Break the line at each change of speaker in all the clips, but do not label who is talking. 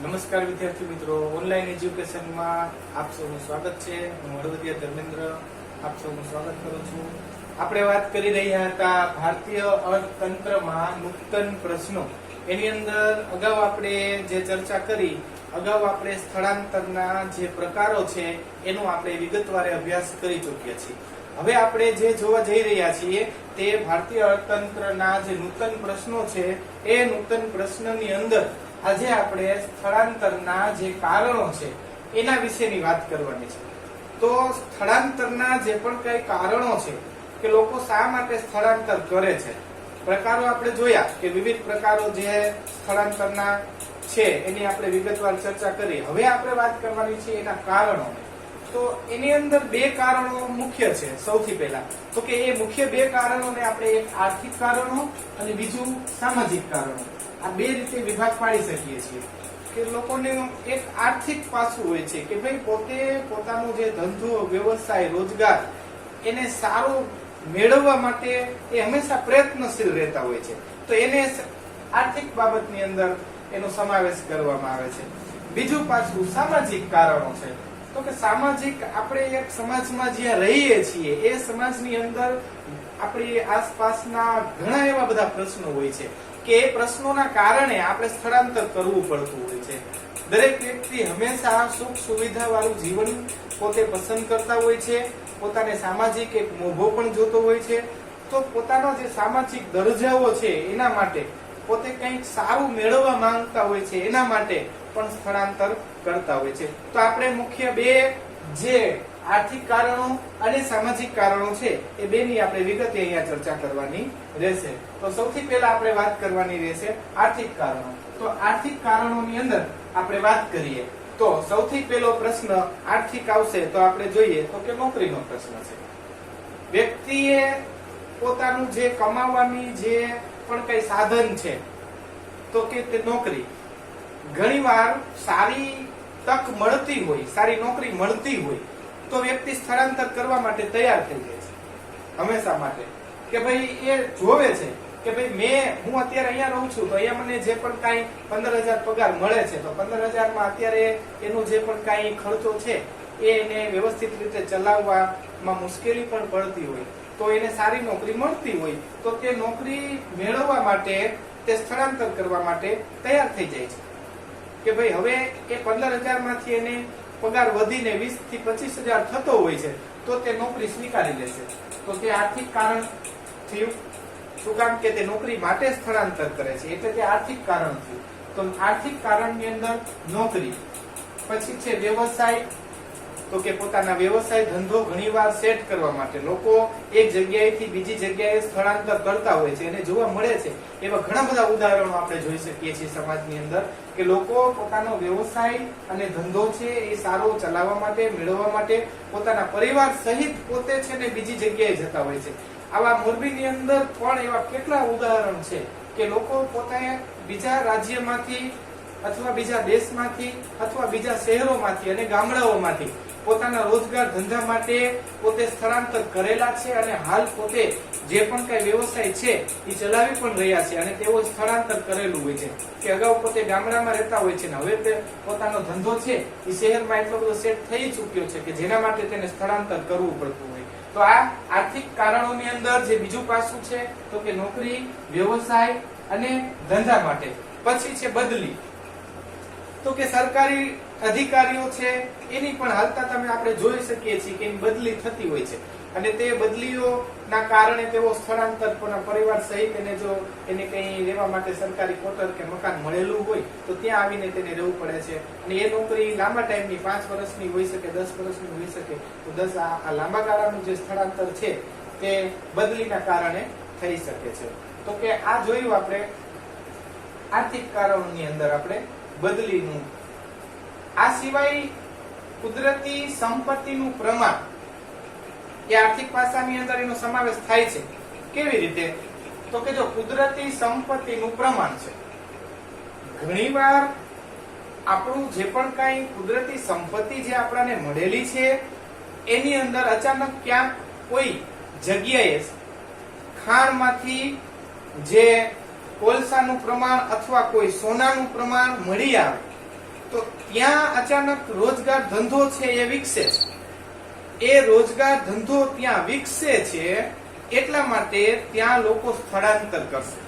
નમસ્કાર વિદ્યાર્થી મિત્રો, ઓનલાઈન એજ્યુકેશનમાં આપ સૌનું સ્વાગત છે. હું હળવદિયા ધર્મેન્દ્ર આપ સૌનું સ્વાગત કરું છું. આપણે વાત કરી રહ્યા હતા ભારતીય અર્થતંત્રમાં નૂતન પ્રશ્નો. એની અંદર અગાઉ આપણે જે ચર્ચા કરી, અગાઉ આપણે સ્થળાંતરના જે પ્રકારો છે એનો આપણે વિગતવાર અભ્યાસ કરી ચૂક્યા છીએ. હવે આપણે જે જોવા જઈ રહ્યા છીએ તે ભારતીય અર્થતંત્રના જે નૂતન પ્રશ્નો છે એ નૂતન પ્રશ્નની અંદર આજે આપણે સ્થળાંતરના જે કારણો છે એના વિશેની વાત કરવાની છે. તો સ્થળાંતરના જે પણ કઈ કારણો છે કે લોકો શા માટે સ્થળાંતર કરે છે, પ્રકારો આપણે જોયા કે વિવિધ પ્રકારો જે સ્થળાંતરના છે એની આપણે વિગતવાર ચર્ચા કરી. હવે આપણે વાત કરવાની છે એના કારણો. તો એની અંદર બે કારણો મુખ્ય છે. સૌથી પહેલા તો કે એ મુખ્ય બે કારણોને આપણે એક આર્થિક કારણો અને બીજું સામાજિક કારણો, આ બે રીતે વિભાગ પાડી શકીએ છીએ. કે લોકોને એક આર્થિક પાસું હોય છે કે ભાઈ પોતે પોતાનો જે ધંધો, વ્યવસાય, રોજગાર એને સારો મેળવવા માટે એ હંમેશા પ્રયત્નશીલ રહેતા હોય છે. તો એને આર્થિક બાબતની અંદર એનો સમાવેશ કરવામાં આવે છે. બીજું પાછું સામાજિક કારણો છે. તો કે સામાજિક, આપણે એક સમાજમાં જ્યાં રહીએ છીએ એ સમાજની અંદર આપણી આસપાસના ઘણા એવા બધા પ્રશ્નો હોય છે કે એ પ્રશ્નોના કારણે આપણે સ્થળાંતર કરવું પડતું હોય છે. દરેક વ્યક્તિ હંમેશા સુખ સુવિધા વાળું જીવન પોતે પસંદ કરતા હોય છે. પોતાને સામાજિક એક મોભો પણ જોતો હોય છે. તો પોતાના જે સામાજિક દરજ્જાઓ છે એના માટે પોતે કંઈક સારું મેળવવા માંગતા હોય છે, એના માટે પણ સ્થળાંતર કરતા હોય છે. તો આપણે મુખ્ય બે જે આર્થિક કારણો અને સામાજિક કારણો છે એ બેની આપણે વિગતે અહીંયા ચર્ચા કરવાની રહેશે. તો સૌથી પહેલા આપણે વાત કરવાની રહેશે આર્થિક કારણો. તો આર્થિક કારણોની અંદર આપણે વાત કરીએ તો સૌથી પહેલો પ્રશ્ન આર્થિક આવશે તો આપણે જોઈએ તો કે નોકરીનો પ્રશ્ન છે. વ્યક્તિએ પોતાનું જે કમાવાની જે પણ કઈ સાધન છે તો કે તે નોકરી. ઘણીવાર સારી તક મળતી હોય, સારી નોકરી મળતી હોય તો વ્યક્તિ સ્થળાંતર કરવા માટે તૈયાર થઈ જાય છે હંમેશા માટે. કે ભાઈ એ જોવે છે કે ભાઈ હું અત્યારે અહીંયા રહું છું તો અહીંયા મને જે પણ કાંઈ 15,000 પગાર મળે છે તો 15,000 અત્યારે એનો જે પણ કાંઈ ખર્ચો છે એને વ્યવસ્થિત રીતે ચલાવવામાં મુશ્કેલી પણ પડતી હોય તો એને સારી નોકરી મળતી હોય તો તે નોકરી મેળવવા માટે તે સ્થળાંતર કરવા માટે તૈયાર થઈ જાય છે. કે ભાઈ હવે એ 15,000 માંથી એને પગાર વધીને 20,000 થી 25,000 થતો હોય છે તો તે નોકરી સ્વીકારી લેશે. તો તે આર્થિક કારણ થયું. શું કામ કે તે નોકરી માટે સ્થળાંતર કરે છે એટલે તે આર્થિક કારણ થયું. તો આર્થિક કારણની અંદર નોકરી. પછી છે વ્યવસાય. તો કે પોતાના વ્યવસાય, ધંધો ઘણીવાર સેટ કરવા માટે લોકો એક જગ્યાએથી બીજી જગ્યાએ સ્થળાંતર કરતા હોય છે અને જોવા મળે છે એવા ઘણા બધા ઉદાહરણો આપણે જોઈ શકીએ છીએ સમાજની અંદર કે લોકો પોતાનો વ્યવસાય અને ધંધો છે એ સારો ચલાવવા માટે, મેળવવા માટે પોતાના પરિવાર સહિત પોતે છે ને બીજી જગ્યાએ જતા હોય છે. આવા મોરબીની અંદર પણ એવા કેટલા ઉદાહરણ છે કે લોકો પોતે બીજા રાજ્યમાંથી અથવા બીજા દેશમાંથી અથવા બીજા શહેરોમાંથી અને ગામડાઓમાંથી પોતાના રોજગાર ધંધા માટે પોતે સ્થળાંતર કરેલા છે અને હાલ પોતે જે પણ કઈ વ્યવસાય છે એ ચલાવી પણ રહ્યા છે અને તેઓ સ્થળાંતર કરેલું હોય છે. કે અગાઉ પોતે ગામડામાં રહેતા હોય છે ને હવે તે પોતાનો ધંધો છે એ શહેરમાં એટલો બધો સેટ થઈ ચૂક્યો છે કે જેના માટે તેને સ્થળાંતર કરવું પડતું હોય. તો આ આર્થિક કારણોની અંદર જે બીજું પાસું છે તો કે નોકરી, વ્યવસાય અને ધંધા માટે. પછી છે બદલી. તો કે સરકારી અધિકારીઓ છે એની પણ હાલતા તમે આપણે જોઈ શકીએ છીએ કે એની બદલી થતી હોય છે અને તે બદલીઓના કારણે તેઓ સ્થળાંતર પરિવાર સહિત એને કઈ રહેવા માટે સરકારી ક્વાર્ટર કે મકાન મળેલું હોય તો ત્યાં આવીને તેને રહેવું પડે છે. અને એ નોકરી લાંબા ટાઈમની 5 વર્ષની હોઈ શકે, 10 વર્ષની હોઈ શકે. તો આ લાંબા ગાળાનું જે સ્થળાંતર છે તે બદલીના કારણે થઈ શકે છે. તો કે આ જોયું આપણે આર્થિક કારણોની અંદર આપણે બદલીનું. આ સિવાય કુદરતી સંપત્તિનું પ્રમાણ એ આર્થિક પાસાની અંદર એનો સમાવેશ થાય છે. કેવી રીતે? તો કે જો કુદરતી સંપત્તિનું પ્રમાણ છે, ઘણીવાર આપણું જે પણ કઈ કુદરતી સંપત્તિ જે આપણને મળેલી છે એની અંદર અચાનક ક્યાંક કોઈ જગ્યાએ ખાણમાંથી જે કોલસાનું પ્રમાણ અથવા કોઈ સોનાનું પ્રમાણ મળી આવે તો ત્યાં અચાનક રોજગાર ધંધો છે એ વિકસે છે. એ રોજગાર ધંધો ત્યાં વિકસે છે એટલા માટે ત્યાં લોકો સ્થળાંતર કરશે.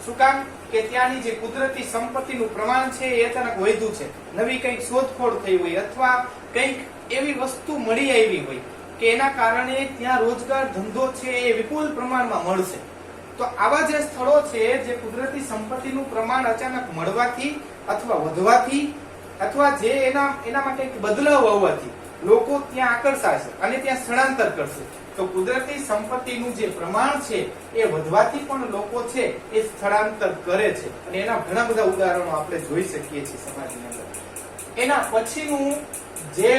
શું કામ? કે ત્યાંની જે કુદરતી સંપત્તિનું પ્રમાણ છે એ અચાનક વધ્યું છે, નવી કંઈક શોધખોળ થઈ હોય અથવા કંઈક એવી વસ્તુ મળી આવી હોય કે એના કારણે ત્યાં રોજગાર ધંધો છે એ વિપુલ પ્રમાણમાં મળશે. તો આવા જે સ્થળો છે જે કુદરતી સંપત્તિનું પ્રમાણ અચાનક મળવાથી અથવા વધવાથી અથવા જે એનામાં કંઈક બદલાવ આવવાથી લોકો ત્યાં આકર્ષાશે અને ત્યાં સ્થળાંતર કરશે. તો કુદરતી સંપત્તિનું જે પ્રમાણ છે એ વધવાથી પણ લોકો છે એ સ્થળાંતર કરે છે અને એના ઘણા બધા ઉદાહરણો આપણે જોઈ શકીએ છીએ સમાજની અંદર. એના પછીનું જે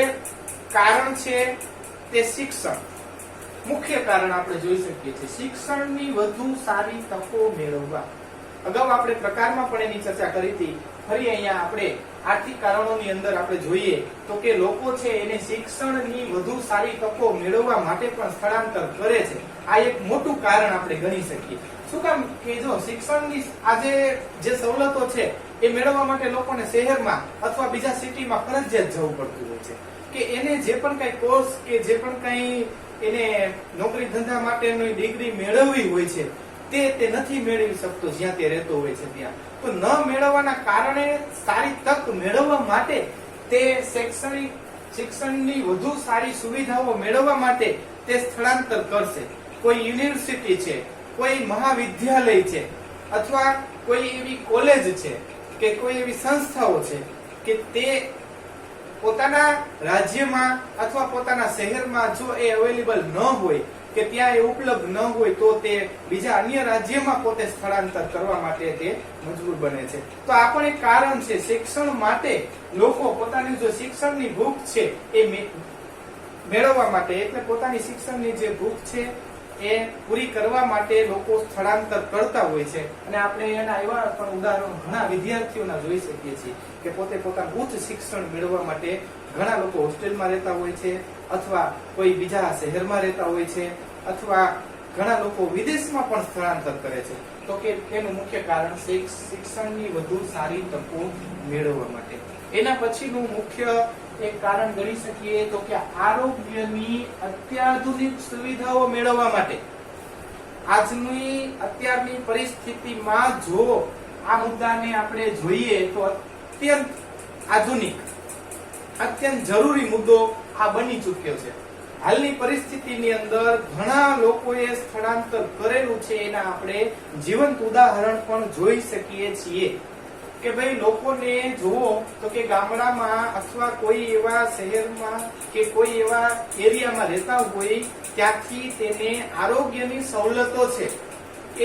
કારણ છે તે શિક્ષણ. મુખ્ય કારણ આપણે જોઈ શકીએ છીએ શિક્ષણની વધુ સારી તકો મેળવવા. અગાઉ આપણે પ્રકારમાં પણ એની ચર્ચા કરી હતી. ફરી અહીંયા આપણે આર્થિક કારણોની અંદર આપણે જોઈએ તો કે લોકો છે એને શિક્ષણની વધુ સારી તકો મેળવવા માટે પણ સ્થળાંતર કરે છે. આ એક મોટું કારણ આપણે ગણી શકીએ. શું કામ? કે જો શિક્ષણની આજે જે સવલતો છે એ મેળવવા માટે લોકોને શહેરમાં અથવા બીજા સિટીમાં ફરજિયાત જવું પડતું હોય છે કે એને જે પણ કઈ કોર્સ કે જે પણ કઈ એને નોકરી ધંધા માટેની ડિગ્રી મેળવવી હોય છે તે નથી મેળવી શકતો જ્યાં તે રહેતો હોય છે ત્યાં. તો ન મેળવવાના કારણે સારી તક મેળવવા માટે તે શિક્ષણની વધુ સારી સુવિધાઓ મેળવવા માટે તે સ્થળાંતર કરશે. કોઈ યુનિવર્સિટી છે, કોઈ મહાવિદ્યાલય છે અથવા કોઈ એવી કોલેજ છે કે કોઈ એવી સંસ્થાઓ છે કે તે પોતાના રાજ્યમાં અથવા પોતાના શહેરમાં જો એ અવેલેબલ ન હોય કે ત્યાં એ ઉપલબ્ધ ન હોય તો તે બીજા અન્ય રાજ્યમાં પોતે સ્થળાંતર કરવા માટે તે મજબૂર બને છે. તો આ પણ એક કારણ છે. શિક્ષણ માટે લોકો પોતાની જો શિક્ષણની ભૂખ છે એ મેળવવા માટે એટલે પોતાની શિક્ષણની જે ભૂખ છે એ પૂરી કરવા માટે લોકો સ્થળાંતર કરતા હોય છે. અને આપણે એના એવા પણ ઉદાહરણો ઘણા વિદ્યાર્થીઓના જોઈ શકીએ છીએ કે પોતે પોતાનું ઉચ્ચ શિક્ષણ મેળવવા માટે ઘણા લોકો હોસ્ટેલમાં રહેતા હોય છે અથવા કોઈ બીજા શહેરમાં રહેતા હોય છે અથવા ઘણા લોકો વિદેશમાં પણ સ્થળાંતર કરે છે. તો કે તેનું મુખ્ય કારણ શિક્ષણની વધુ સારી તકો મેળવવા માટે. એના પછીનું મુખ્ય એક કારણ ગણી શકીએ તો કે આરોગ્યની અત્યાધુનિક સુવિધાઓ મેળવવા માટે. અત્યારની પરિસ્થિતિમાં જો આ મુદ્દાને આપણે જોઈએ તો અત્યંત આધુનિક અત્યંત જરૂરી મુદ્દો આ બની ચૂક્યો છે. હાલની પરિસ્થિતિની અંદર ઘણા લોકોએ સ્થળાંતર કરેલું છે. એના આપણે જીવંત ઉદાહરણ પણ જોઈ શકીએ છીએ કે ભાઈ લોકોને જુઓ તો કે ગામડામાં અથવા કોઈ એવા શહેરમાં કે કોઈ એવા એરિયામાં રહેતા હોય ત્યાંથી તેને આરોગ્યની સવલતો છે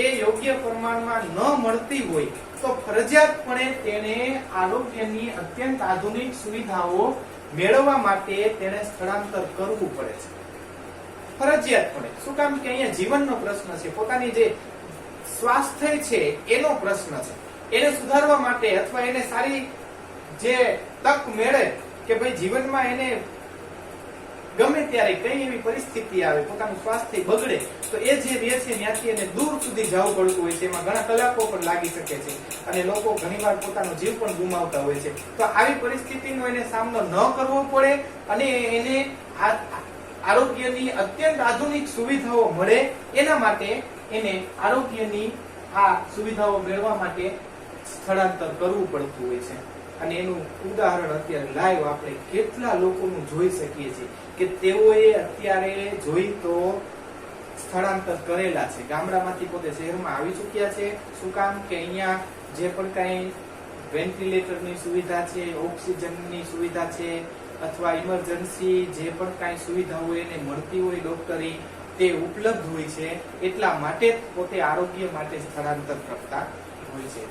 એ યોગ્ય પ્રમાણમાં ન મળતી હોય તો ફરજિયાતપણે તેને આરોગ્યની અત્યંત આધુનિક સુવિધાઓ મેળવવા માટે તેને સ્થળાંતર કરવું પડે છે. ફરજિયાતપણે. શું કામ? કે અહીંયા જીવનનો પ્રશ્ન છે, પોતાની જે સ્વાસ્થ્ય છે એનો પ્રશ્ન છે. એને સુધારવા માટે અથવા એને સારી જે તક મળે કે ભાઈ જીવનમાં એને ગમે ત્યારે કઈ એવી પરિસ્થિતિ આવે પોતાનું સ્વાસ્થ્ય બગડે તો એ જે રહે છે ત્યાંથી એને દૂર સુધી જવું પડતું હોય છે. એમાં ઘણા કલાકો પણ લાગી શકે છે અને લોકો ઘણીવાર પોતાનો જીવ પણ ગુમાવતા હોય છે. તો આવી પરિસ્થિતિનો એને સામનો ન કરવો પડે અને એને આરોગ્યની અત્યંત આધુનિક સુવિધાઓ મળે એના માટે એને આરોગ્યની આ સુવિધાઓ મેળવવા માટે સ્થળાંતર કરવું પડતું હોય છે. અને એનું ઉદાહરણ અત્યારે લાઈવ આપણે કેટલા લોકોનું જોઈ શકીએ છીએ કે તેઓએ અત્યારે જોઈ તો સ્થળાંતર કરેલા છે. ગામડામાંથી પોતે શહેરમાં આવી ચૂક્યા છે. શું કામ? કે અહીંયા જે પણ કઈ વેન્ટિલેટરની સુવિધા છે, ઓક્સિજનની સુવિધા છે અથવા ઇમરજન્સી જે પણ કઈ સુવિધા હોય એને મળતી હોય ડોક્ટરી તે ઉપલબ્ધ હોય છે એટલા માટે પોતે આરોગ્ય માટે સ્થળાંતર કરતા હોય છે.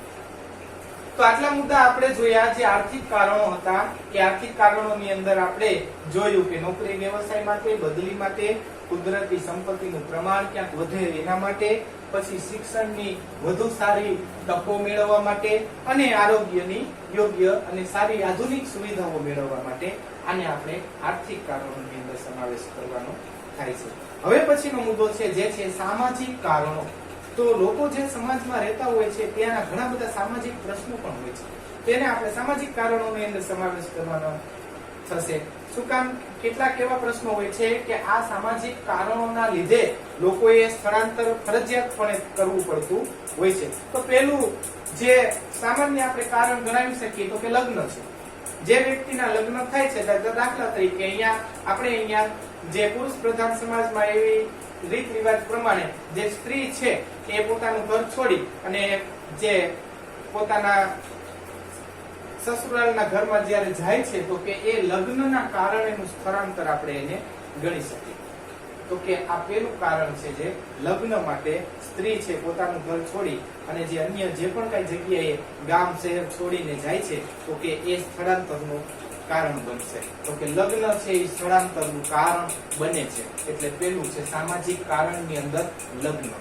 તો આટલા મુદ્દા આપણે જોયા જે આર્થિક કારણો હતા. એ આર્થિક કારણોની અંદર આપણે જોયું કે નોકરી વ્યવસાય માટે, બદલી માટે, કુદરતી સંપત્તિનું પ્રમાણ ક્યાંક વધે એના માટે, પછી શિક્ષણની વધુ સારી તકો મેળવવા માટે અને આરોગ્યની યોગ્ય અને સારી આધુનિક સુવિધાઓ મેળવવા માટે આને આપણે આર્થિક કારણોની અંદર સમાવેશ કરવાનો થાય છે. હવે પછીનો મુદ્દો છે જે છે સામાજિક કારણો. તો લોકો જે સમાજમાં રહેતા હોય છે ત્યાંના ઘણા બધા સામાજિક પ્રશ્નો પણ હોય છે, તેને આપણે સામાજિક કારણોની અંદર સમાવેશ કરવાનો થશે. શું કામ? કેટલાક એવા પ્રશ્નો હોય છે કે આ સામાજિક કારણોના લીધે લોકોએ સ્થળાંતર ફરજિયાતપણે કરવું પડતું હોય છે. તો પહેલું જે સામાન્ય આપણે કારણ ગણાવી શકીએ તો કે લગ્ન છે. જે વ્યક્તિના લગ્ન થાય છે, દાખલા તરીકે અહીંયા જે પુરુષ પ્રધાન સમાજમાં એવી રીત રિવાજ પ્રમાણે જે સ્ત્રી છે એ પોતાનું ઘર છોડી અને જે પોતાના સસુરાલના ઘરમાં જ્યારે જાય છે તો કે એ લગ્નના કારણેનું સ્થળાંતર આપણે એને ગણી શકીએ. તો કે આ પેલું કારણ છે, જે લગ્ન માટે સ્ત્રી છે પોતાનું ઘર છોડી અને જે અન્ય જે પણ કઈ જગ્યાએ ગામ શહેર છોડીને જાય છે તો કે એ સ્થળાંતરનું કારણ બનશે. તો કે લગ્ન છે એ સ્થળાંતરનું કારણ બને છે. એટલે પેલું છે સામાજિક કારણની અંદર લગ્ન.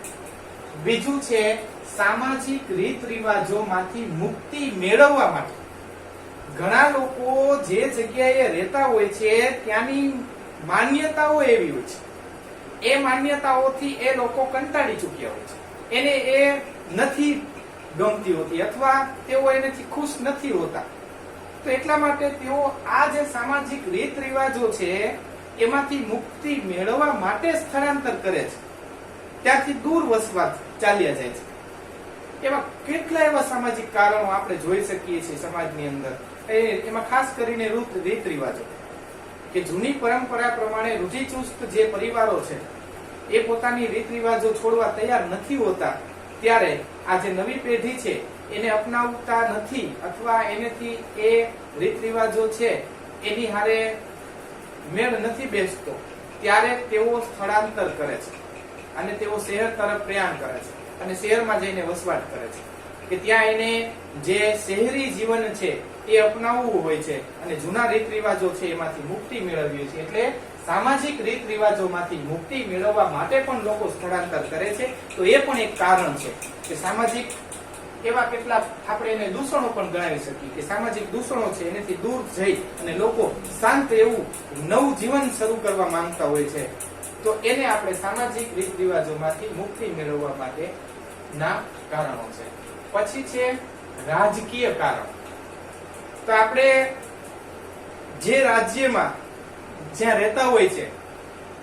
બીજું છે સામાજિક રીત રિવાજોમાંથી મુક્તિ મેળવવા માટે. ઘણા લોકો જે જગ્યાએ રહેતા હોય છે ત્યાંની માન્યતાઓ એવી હોય છે, એ માન્યતાઓથી એ લોકો કંટાળી ચૂક્યા હોય છે, એને એ નથી ગમતી હોતી અથવા તેઓ એનાથી ખુશ નથી હોતા. તો એટલા માટે તેઓ આ જે સામાજિક રીત રિવાજો છે એમાંથી મુક્તિ મેળવવા માટે સ્થળાંતર કરે છે, ત્યાંથી દૂર વસવા ચાલ્યા જાય છે. એવા કેટલા એવા સામાજિક કારણો આપણે જોઈ શકીએ છીએ સમાજની અંદર. એમાં ખાસ કરીને રીત રિવાજો કે જૂની પરંપરા પ્રમાણે રૂઢિચુસ્ત જે પરિવારો છે એ પોતાની રીત રિવાજો છોડવા તૈયાર નથી હોતા, ત્યારે આ જે નવી પેઢી છે એને અપનાવતા નથી અથવા એનેથી એ રીત રિવાજો છે એની હારે મેળ નથી બેસતો, ત્યારે તેઓ સ્થળાંતર કરે છે અને તેઓ શહેર તરફ પ્રયાણ કરે છે અને શહેરમાં જઈને વસવાટ કરે છે કે ત્યાં એને જે શહેરી જીવન છે એ અપનાવવું હોય છે અને જૂના રીત રિવાજો છે એમાંથી મુક્તિ મેળવવી છે. એટલે સામાજિક રીત રિવાજોમાંથી મુક્તિ મેળવવા માટે પણ લોકો સ્થળાંતર કરે છે. તો એ પણ એક કારણ છે કે સામાજિક એવા કેટલાક આપણે એને દૂષણો પણ ગણાવી શકીએ કે સામાજિક દૂષણો છે એનાથી દૂર જઈ અને લોકો શાંત એવું નવું જીવન શરૂ કરવા માંગતા હોય છે. તો એને આપણે સામાજિક રીત રિવાજોમાંથી મુક્તિ મેળવવા માટે ના કારણો છે. પછી છે રાજકીય કારણ. તો આપણે જે રાજ્યમાં જ્યાં રહેતા હોય છે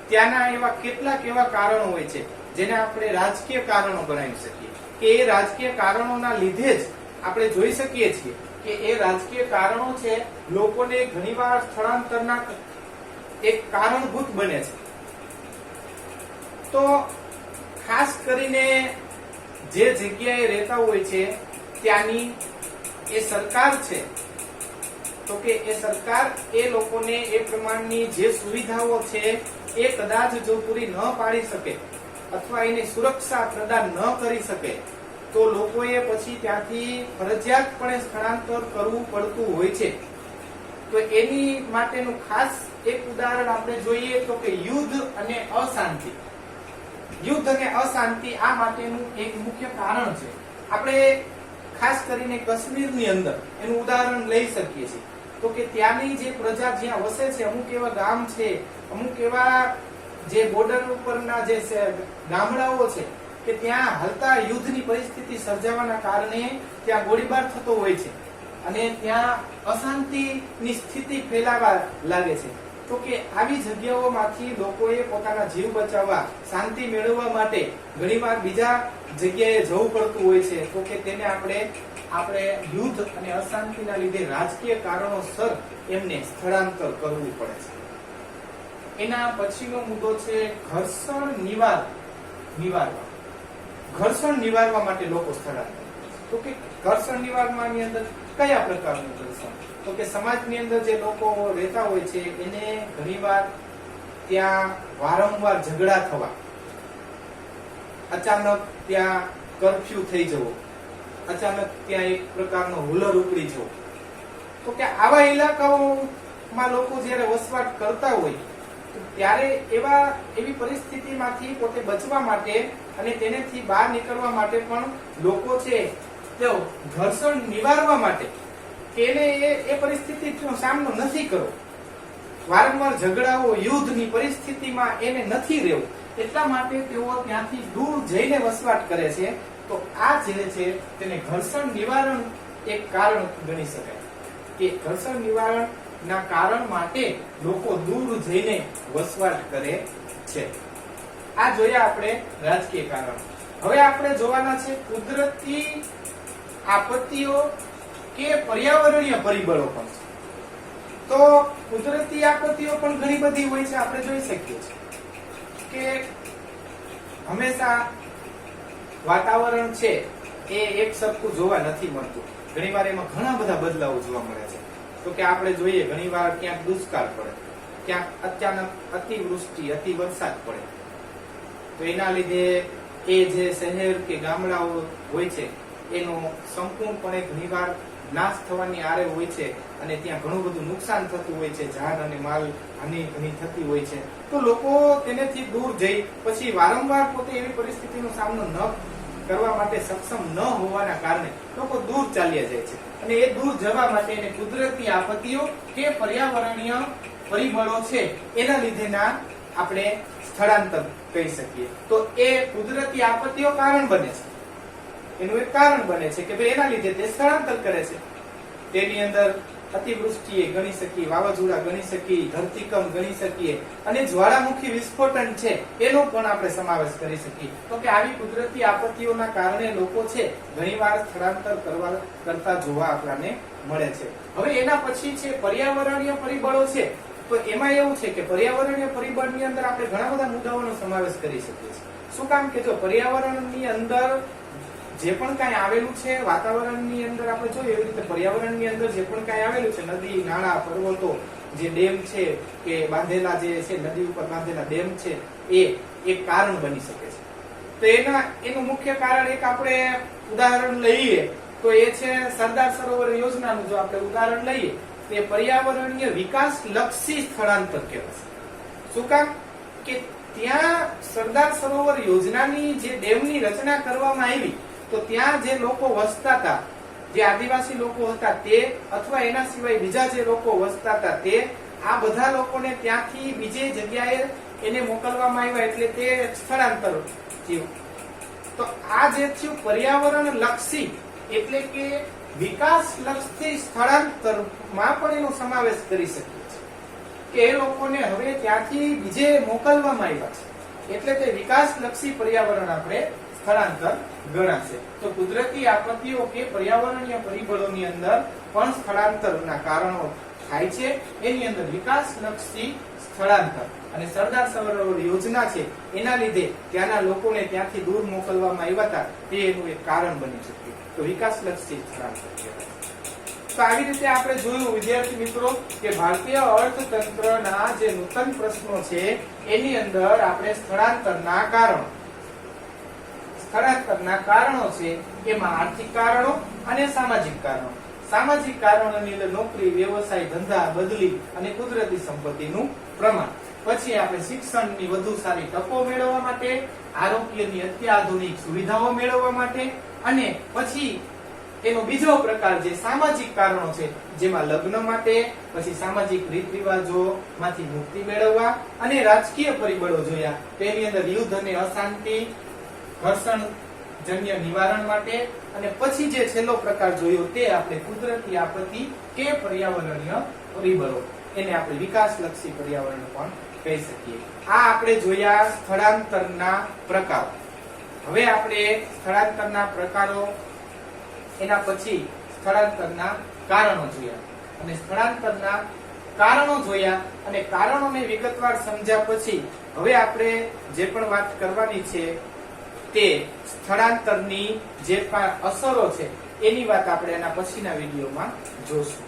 ત્યાંના એવા કેટલાક એવા કારણો હોય છે જેને આપણે રાજકીય કારણો ગણાવી શકીએ કે એ રાજકીય કારણોના લીધે જ આપણે જોઈ શકીએ છીએ કે એ રાજકીય કારણો છે લોકોને ઘણીવાર સ્થળાંતરના એક કારણભૂત બને છે. તો ખાસ કરીને જે જગ્યાએ રહેતા હોય છે ત્યાંની એ સરકાર છે તો કે એ સરકાર એ લોકોને એ પ્રમાણની જે સુવિધાઓ છે એ કદાચ જો પૂરી ન પાડી શકે અથવા એની સુરક્ષા પ્રદાન ન કરી શકે તો લોકોએ પછી ત્યાંથી ફરજિયાતપણે સ્થળાંતર કરવું પડતું હોય છે. તો એની માટેનું ખાસ એક ઉદાહરણ આપણે જોઈએ તો કે યુદ્ધ અને અશાંતિ. યુદ્ધ અને અશાંતિ આ માટેનું એક મુખ્ય કારણ છે. આપણે ખાસ કરીને કાશ્મીરની અંદર એનું ઉદાહરણ લઈ શકીએ છીએ. તો કે ત્યાંની જે પ્રજા જ્યાં વસે છે, અમુક એવા ગામ છે, અમુક એવા જે બોર્ડર ઉપરના જે ગામડાઓ છે કે ત્યાં હાલતા યુદ્ધની પરિસ્થિતિ સર્જાવાના કારણે ત્યાં ગોળીબાર થતો હોય છે અને ત્યાં અશાંતિની સ્થિતિ ફેલાવા લાગે છે. તો કે આવી જગ્યાઓમાંથી લોકોએ પોતાના જીવ બચાવવા, શાંતિ મેળવવા માટે ઘણીવાર બીજા જગ્યાએ જવું પડતું હોય છે. તો કે તેને આપણે યુદ્ધ અને અશાંતિના લીધે રાજકીય કારણોસર એમને સ્થળાંતર કરવું પડે છે. એના પછીનો મુદ્દો છે ઘર્ષણ નિવારવા. ઘર્ષણ નિવારવા માટે લોકો સ્થળાંતર. તો કે ઘર્ષણ નિવારવાની અંદર કયા પ્રકારનું ઘર્ષણ? તો કે સમાજની અંદર જે લોકો રહેતા હોય છે એને ઘણીવાર ત્યાં વારંવાર ઝઘડા થવા, અચાનક ત્યાં કર્ફ્યુ થઈ જવો, અચાનક ત્યાં એક પ્રકારનો હુલર ઉપડી જવો. તો કે આવા ઇલાકાઓમાં લોકો જ્યારે વસવાટ કરતા હોય ત્યારે એવી પરિસ્થિતિમાંથી પોતે બચવા માટે અને તેનેથી બહાર નીકળવા માટે પણ લોકો છે તેઓ ઘર્ષણ નિવારવા માટે એને એ પરિસ્થિતિનો સામનો નથી કરવો, વારંવાર ઝઘડાઓ, યુદ્ધની પરિસ્થિતિમાં એને નથી રહેવું, એટલા માટે તેઓ ત્યાંથી દૂર જઈને વસવાટ કરે છે. તો આ જે છે તેને ઘર્ષણ નિવારણ એક કારણ ગણી શકાય કે ઘર્ષણ નિવારણ ના કારણ માટે લોકો દૂર જઈને વસવાટ કરે છે. આ જોયા આપણે રાજકીય કારણ. હવે આપણે જોવાના છે કુદરતી આપત્તિઓ કે પર્યાવરણીય પરિબળો પણ. તો કુદરતી આપત્તિઓ પણ ઘણી બધી હોય છે. આપણે જોઈ શકીએ છીએ કે હંમેશા વાતાવરણ છે એ એક સરખું જોવા નથી મળતું. ઘણીવાર એમાં ઘણા બધા બદલાવો જોવા મળે છે. તો કે આપણે જોઈએ ઘણીવાર ક્યાંક દુષ્કાળ પડે, ક્યાંક અચાનક અતિવૃષ્ટિ, અતિ વરસાદ પડે. તો એના લીધે એ જે શહેર કે ગામડાઓ હોય છે એનો સંપૂર્ણપણે ઘણીવાર નાશ થવાની આરે હોય છે અને ત્યાં ઘણું બધું નુકસાન થતું હોય છે, જાન અને માલ હાનિ ઘણી થતી હોય છે. તો લોકો તેનાથી દૂર જઈ પછી વારંવાર પોતે એવી પરિસ્થિતિનો સામનો ન કરવા માટે સક્ષમ ન હોવાના કારણે લોકો દૂર ચાલ્યા જાય છે. અને એ દૂર જવા માટે એને કુદરતી આપત્તિઓ કે પર્યાવરણીય પરિબળો છે એના લીધેના આપણે સ્થળાંતર કહી શકીએ. તો એ કુદરતી આપત્તિઓ કારણ બને છે, એનું એક કારણ બને છે કે ભાઈ એના લીધે તે સ્થળાંતર કરે છે. તેની અંદર અતિવૃષ્ટિ ગણી શકીએ, વાવાઝોડા ગણી શકીએ, ધરતીકંપ ગણી શકીએ અને જ્વાળામુખી વિસ્ફોટન છે એનો પણ આપણે સમાવેશ કરી શકીએ. તો કે આવી કુદરતી આપત્તિઓના કારણે લોકો છે ઘણીવાર સ્થળાંતર કરતા જોવા આપણને મળે છે. હવે એના પછી છે પર્યાવરણીય પરિબળો છે. તો એમાં એવું છે કે પર્યાવરણીય પરિબળની અંદર આપણે ઘણા બધા મુદ્દાઓનો સમાવેશ કરી શકીએ છીએ. શું કામ કે જો પર્યાવરણની અંદર જે પણ કાંઈ આવેલું છે, વાતાવરણની અંદર આપણે જોઈએ એવી રીતે પર્યાવરણની અંદર જે પણ કાંઈ આવેલું છે, નદી, નાળા, પર્વતો, જે ડેમ છે કે બાંધેલા જે છે નદી ઉપર બાંધેલા ડેમ છે એ એક કારણ બની શકે છે. તો એનું મુખ્ય કારણ એક આપણે ઉદાહરણ લઈએ તો એ છે સરદાર સરોવર યોજનાનું જો આપણે ઉદાહરણ લઈએ તે પર્યાવરણીય વિકાસ લક્ષી સ્થળાંતર કહેવાય. શું કામ કે ત્યાં સરદાર સરોવર યોજનાની જે ડેમની રચના કરવામાં આવી તો ત્યાં જે લોકો વસતા હતા, જે આદિવાસી લોકો હતા તે અથવા એના સિવાય બીજા જે લોકો વસતા હતા તે આ બધા લોકોને ત્યાંથી બીજી જગ્યાએ એને મોકલવામાં આવ્યા એટલે તે સ્થળાંતર થયું. તો આ જે થયું પર્યાવરણ લક્ષી એટલે કે વિકાસ લક્ષી સ્થળાંતરમાં પણ એનો સમાવેશ કરી શકીએ છીએ કે એ લોકોને હવે ત્યાંથી બીજે મોકલવામાં આવ્યા છે એટલે તે વિકાસ લક્ષી પર્યાવરણ આપણે સ્થળાંતર ગણાશે. તો કુદરતી આપત્તિઓ કે પર્યાવરણીય પરિબળોની અંદર પણ સ્થળાંતરના કારણો થાય છે. એની અંદર વિકાસ લક્ષી સ્થળાંતર અને સરદાર સરોવર યોજના છે એના લીધે ત્યાંના લોકોને ત્યાંથી દૂર મોકલવામાં આવ્યા હતા તે એનું એક કારણ બની શક્યું. તો વિકાસ લક્ષી સ્થળાંતર કહેવાય. તો આવી રીતે આપણે જોયું વિદ્યાર્થી મિત્રો કે ભારતીય અર્થતંત્રના જે નૂતન પ્રશ્નો છે એની અંદર આપણે સ્થળાંતરના કારણો છે એમાં આર્થિક કારણો અને સામાજિક કારણો. સામાજિક કારણોની અંદર નોકરી, વ્યવસાય, ધંધા, બદલી અને કુદરતી સંપત્તિનું પ્રમાણ. પછી આપણે શિક્ષણની વધુ સારી તકો મેળવવા માટે, આરોગ્યની અત્યાધુનિક સુવિધાઓ મેળવવા માટે અને પછી એનો બીજો પ્રકાર જે સામાજિક કારણો છે જેમાં લગ્ન માટે, પછી સામાજિક રીત રિવાજો માંથી મુક્તિ મેળવવા અને રાજકીય પરિબળો જોયા. તેની અંદર યુદ્ધ અને અશાંતિ, ઘર્ષણ જન્ય નિવારણ માટે અને પછી જે છેલ્લો પ્રકાર જોયો તે આપણે કુદરતી આપત્તિ કે પર્યાવરણીય પરિબળો એને આપણે વિકાસલક્ષી પર્યાવરણ પણ કહી શકીએ. આ આપણે જોયા સ્થળાંતરના પ્રકારો. હવે આપણે સ્થળાંતરના પ્રકારો એના પછી સ્થળાંતરના કારણો જોયા અને સ્થળાંતરના કારણો જોયા અને કારણોને વિગતવાર સમજ્યા પછી હવે આપણે જે પણ વાત કરવાની છે તે સ્થળાંતરની જે પણ અસરો છે એની વાત આપણે એના પછીના વિડીયોમાં જોશું.